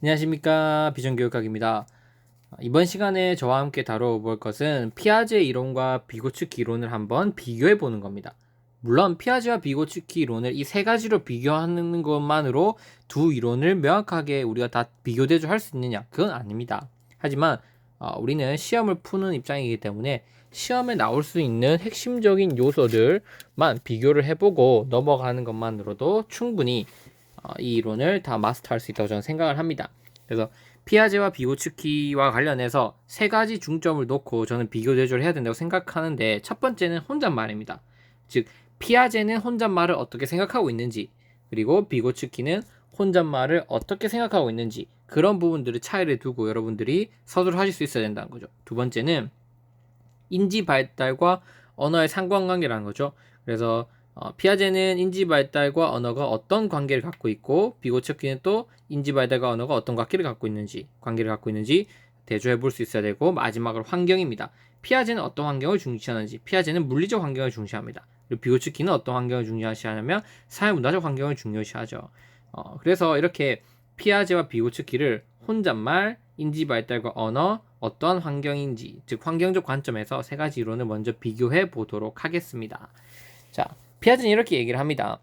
안녕하십니까, 비전교육학입니다. 이번 시간에 저와 함께 다뤄볼 것은 피아제 이론과 비고츠키 이론을 한번 비교해 보는 겁니다. 물론 피아제와 비고츠키 이론을 이 세 가지로 비교하는 것만으로 두 이론을 명확하게 우리가 다 비교대조 할 수 있느냐? 그건 아닙니다. 하지만 우리는 시험을 푸는 입장이기 때문에 시험에 나올 수 있는 핵심적인 요소들만 비교를 해보고 넘어가는 것만으로도 충분히 이 이론을 다 마스터할 수 있다고 저는 생각을 합니다. 그래서 피아제와 비고츠키와 관련해서 세 가지 중점을 놓고 저는 비교 대조를 해야 된다고 생각하는데, 첫 번째는 혼잣말입니다. 즉 피아제는 혼잣말을 어떻게 생각하고 있는지, 그리고 비고츠키는 혼잣말을 어떻게 생각하고 있는지, 그런 부분들을 차이를 두고 여러분들이 서술을 하실 수 있어야 된다는 거죠. 두 번째는 인지 발달과 언어의 상관관계라는 거죠. 그래서 피아제는 인지 발달과 언어가 어떤 관계를 갖고 있고, 비고츠키는 또 인지 발달과 언어가 어떤 관계를 갖고 있는지 대조해 볼 수 있어야 되고, 마지막으로 환경입니다. 피아제는 어떤 환경을 중시하는지, 피아제는 물리적 환경을 중시합니다. 그리고 비고츠키는 어떤 환경을 중요시하냐면 사회문화적 환경을 중요시하죠. 그래서 이렇게 피아제와 비고츠키를 혼잣말, 인지 발달과 언어, 어떠한 환경인지, 즉 환경적 관점에서 세 가지 이론을 먼저 비교해 보도록 하겠습니다. 자, 피아제는 이렇게 얘기를 합니다.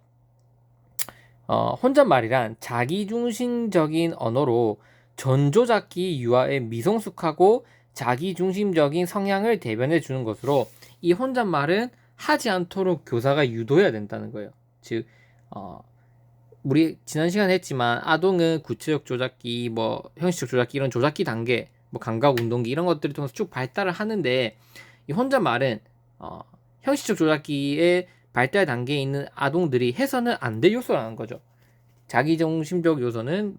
혼잣말이란 자기중심적인 언어로 전조작기 유아의 미성숙하고 자기중심적인 성향을 대변해 주는 것으로, 이 혼잣말은 하지 않도록 교사가 유도해야 된다는 거예요. 즉, 우리 지난 시간에 했지만 아동은 구체적 조작기, 형식적 조작기, 이런 조작기 단계, 감각 운동기 이런 것들을 통해서 쭉 발달을 하는데, 이 혼잣말은 형식적 조작기의 발달 단계에 있는 아동들이 해서는 안 될 요소라는 거죠. 자기중심적 요소는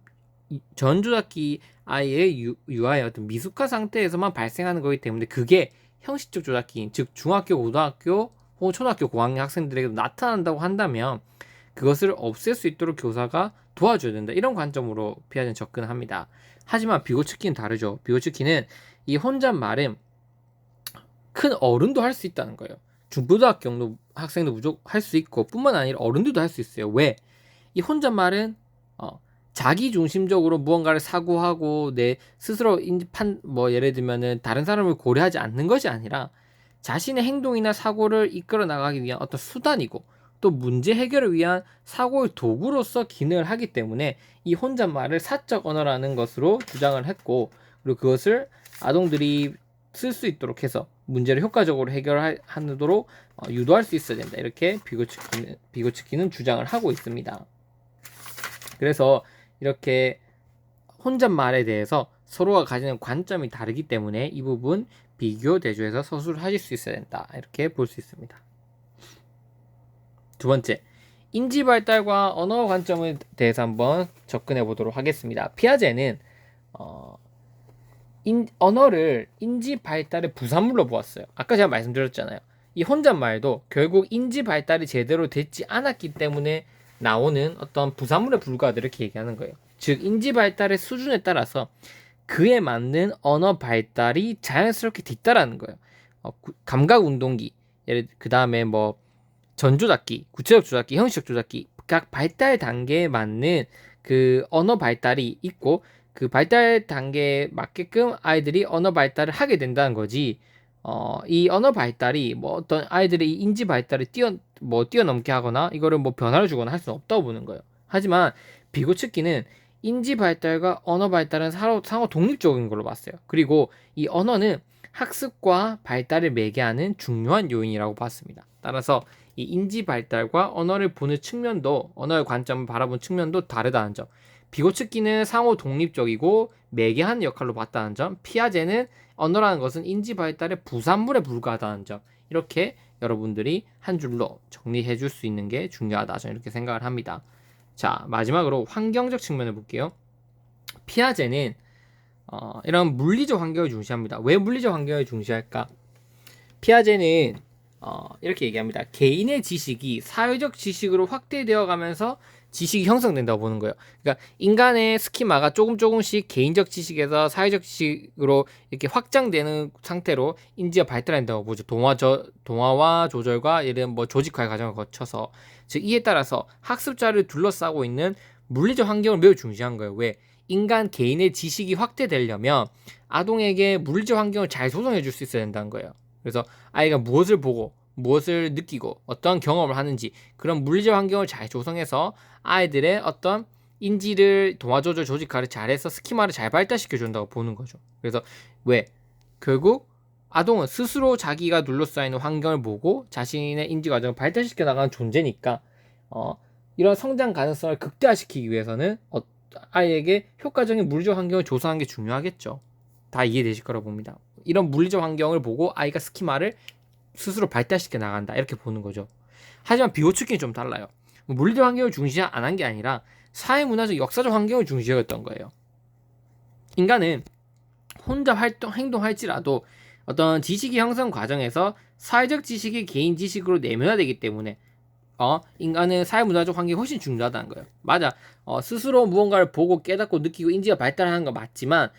전조작기 아이의 유아의 어떤 미숙한 상태에서만 발생하는 거기 때문에, 그게 형식적 조작기인, 즉 중학교, 고등학교 혹은 초등학교 고학년 학생들에게도 나타난다고 한다면 그것을 없앨 수 있도록 교사가 도와줘야 된다, 이런 관점으로 피아제는 접근합니다. 하지만 비고츠키는 다르죠. 비고츠키는 이 혼잣말은 큰 어른도 할 수 있다는 거예요. 중고등학교 학생도 무조건 할 수 있고, 뿐만 아니라 어른들도 할 수 있어요. 왜? 이 혼잣말은 자기 중심적으로 무언가를 사고하고 내 스스로 예를 들면은 다른 사람을 고려하지 않는 것이 아니라 자신의 행동이나 사고를 이끌어 나가기 위한 어떤 수단이고, 또 문제 해결을 위한 사고의 도구로서 기능을 하기 때문에 이 혼잣말을 사적 언어라는 것으로 주장을 했고, 그리고 그것을 아동들이 쓸 수 있도록 해서 문제를 효과적으로 해결하도록 유도할 수 있어야 된다, 이렇게 비고츠키는 주장을 하고 있습니다. 그래서 이렇게 혼잣말에 대해서 서로가 가지는 관점이 다르기 때문에 이 부분 비교 대조해서 서술을 하실 수 있어야 된다, 이렇게 볼 수 있습니다. 두 번째, 인지 발달과 언어 관점에 대해서 한번 접근해 보도록 하겠습니다. 피아제는 언어를 인지 발달의 부산물로 보았어요. 아까 제가 말씀드렸잖아요. 이 혼잣말도 결국 인지 발달이 제대로 됐지 않았기 때문에 나오는 어떤 부산물에 불과하다, 이렇게 얘기하는 거예요. 즉 인지 발달의 수준에 따라서 그에 맞는 언어 발달이 자연스럽게 뒤따라는 거예요. 감각 운동기, 그 다음에 전조작기, 구체적 조작기, 형식적 조작기, 각 발달 단계에 맞는 그 언어 발달이 있고, 그 발달 단계에 맞게끔 아이들이 언어 발달을 하게 된다는 거지. 이 언어 발달이 어떤 아이들의 인지 발달을 뛰어넘게 하거나 이거를 변화를 주거나 할 수는 없다고 보는 거예요. 하지만 비고츠키는 인지 발달과 언어 발달은 상호 독립적인 걸로 봤어요. 그리고 이 언어는 학습과 발달을 매개하는 중요한 요인이라고 봤습니다. 따라서 이 인지 발달과 언어를 보는 측면도, 언어의 관점을 바라본 측면도 다르다는 점. 비고츠키는 상호 독립적이고 매개하는 역할로 봤다는 점, 피아제는 언어라는 것은 인지 발달의 부산물에 불과하다는 점, 이렇게 여러분들이 한 줄로 정리해 줄 수 있는 게 중요하다, 저는 이렇게 생각을 합니다. 자, 마지막으로 환경적 측면을 볼게요. 피아제는 이런 물리적 환경을 중시합니다. 왜 물리적 환경을 중시할까? 피아제는 이렇게 얘기합니다. 개인의 지식이 사회적 지식으로 확대되어 가면서 지식이 형성된다고 보는 거예요. 그러니까 인간의 스키마가 조금씩 개인적 지식에서 사회적 지식으로 이렇게 확장되는 상태로 인지가 발달한다고 보죠. 동화와 조절과 이런 조직화의 과정을 거쳐서, 즉 이에 따라서 학습자를 둘러싸고 있는 물리적 환경을 매우 중시한 거예요. 왜? 인간 개인의 지식이 확대되려면 아동에게 물리적 환경을 잘 조성해 줄 수 있어야 된다는 거예요. 그래서 아이가 무엇을 보고 무엇을 느끼고 어떤 경험을 하는지 그런 물리적 환경을 잘 조성해서 아이들의 어떤 인지를 도와줘줘 조직화를 잘해서 스키마를 잘 발달시켜 준다고 보는 거죠. 그래서 왜? 결국 아동은 스스로 자기가 둘러싸이는 환경을 보고 자신의 인지 과정을 발달시켜 나가는 존재니까 이런 성장 가능성을 극대화시키기 위해서는 아이에게 효과적인 물리적 환경을 조성하는 게 중요하겠죠. 다 이해되실 거라고 봅니다. 이런 물리적 환경을 보고 아이가 스키마를 스스로 발달시켜 나간다 이렇게 보는 거죠. 하지만 비호축기는 좀 달라요. 물리적 환경을 중시 안 한 게 아니라 사회문화적 역사적 환경을 중시했던 거예요. 인간은 혼자 행동할지라도 어떤 지식의 형성 과정에서 사회적 지식이 개인 지식으로 내면화되기 때문에 인간은 사회문화적 환경이 훨씬 중요하다는 거예요. 맞아. 스스로 무언가를 보고 깨닫고 느끼고 인지가 발달하는 건 맞지만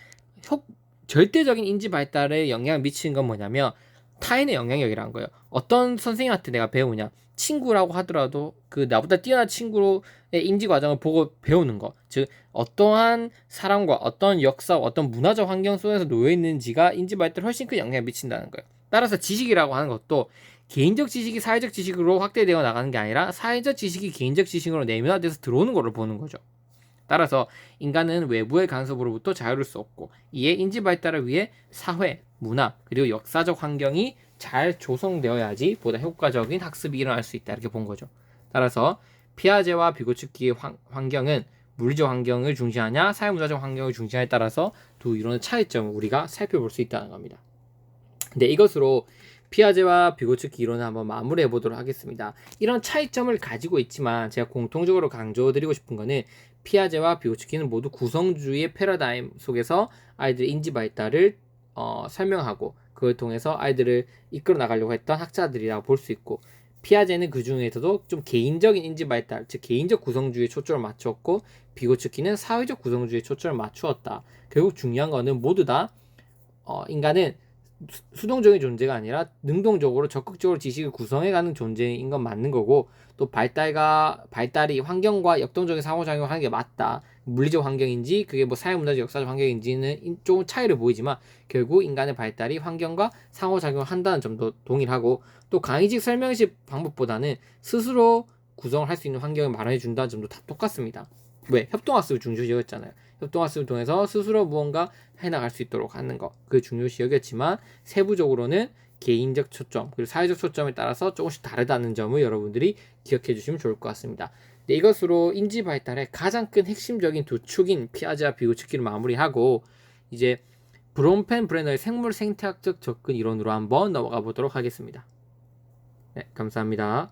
절대적인 인지 발달에 영향을 미치는 건 뭐냐면 타인의 영향력이라는 거예요. 어떤 선생님한테 내가 배우냐, 친구라고 하더라도 그 나보다 뛰어난 친구의 인지 과정을 보고 배우는 거, 즉 어떠한 사람과 어떤 역사, 어떤 문화적 환경 속에서 놓여 있는지가 인지 발달에 훨씬 큰 영향을 미친다는 거예요. 따라서 지식이라고 하는 것도 개인적 지식이 사회적 지식으로 확대되어 나가는 게 아니라 사회적 지식이 개인적 지식으로 내면화돼서 들어오는 거를 보는 거죠. 따라서 인간은 외부의 간섭으로부터 자유로울 수 없고 이에 인지 발달을 위해 사회, 문화, 그리고 역사적 환경이 잘 조성되어야지 보다 효과적인 학습이 일어날 수 있다 이렇게 본 거죠. 따라서 피아제와 비고츠키의 환경은 물리적 환경을 중시하냐 사회문화적 환경을 중시하냐에 따라서 두 이론의 차이점을 우리가 살펴볼 수 있다는 겁니다. 네, 이것으로 피아제와 비고츠키 이론을 한번 마무리해 보도록 하겠습니다. 이런 차이점을 가지고 있지만 제가 공통적으로 강조드리고 싶은 거는 피아제와 비고츠키는 모두 구성주의의 패러다임 속에서 아이들의 인지 발달을 설명하고 그걸 통해서 아이들을 이끌어 나가려고 했던 학자들이라고 볼 수 있고 피아제는 그 중에서도 좀 개인적인 인지 발달, 즉 개인적 구성주의에 초점을 맞추었고 비고츠키는 사회적 구성주의에 초점을 맞추었다. 결국 중요한 거는 모두 다 인간은 수동적인 존재가 아니라 능동적으로 적극적으로 지식을 구성해가는 존재인 건 맞는 거고 또 발달이 환경과 역동적인 상호작용을 하는 게 맞다. 물리적 환경인지 그게 뭐 사회문화적 역사적 환경인지는 조금 차이를 보이지만 결국 인간의 발달이 환경과 상호작용을 한다는 점도 동일하고 또 강의직 설명식 방법보다는 스스로 구성을 할 수 있는 환경을 마련해 준다는 점도 다 똑같습니다. 왜? 협동학습을 중요시 여겼잖아요. 협동학습을 통해서 스스로 무언가 해나갈 수 있도록 하는 거 그게 중요시 여겼지만 세부적으로는 개인적 초점 그리고 사회적 초점에 따라서 조금씩 다르다는 점을 여러분들이 기억해 주시면 좋을 것 같습니다. 네, 이것으로 인지 발달의 가장 큰 핵심적인 두 축인 피아제와 비고츠키를 마무리하고 이제 브롬펜 브레너의 생물 생태학적 접근 이론으로 한번 넘어가 보도록 하겠습니다. 네, 감사합니다.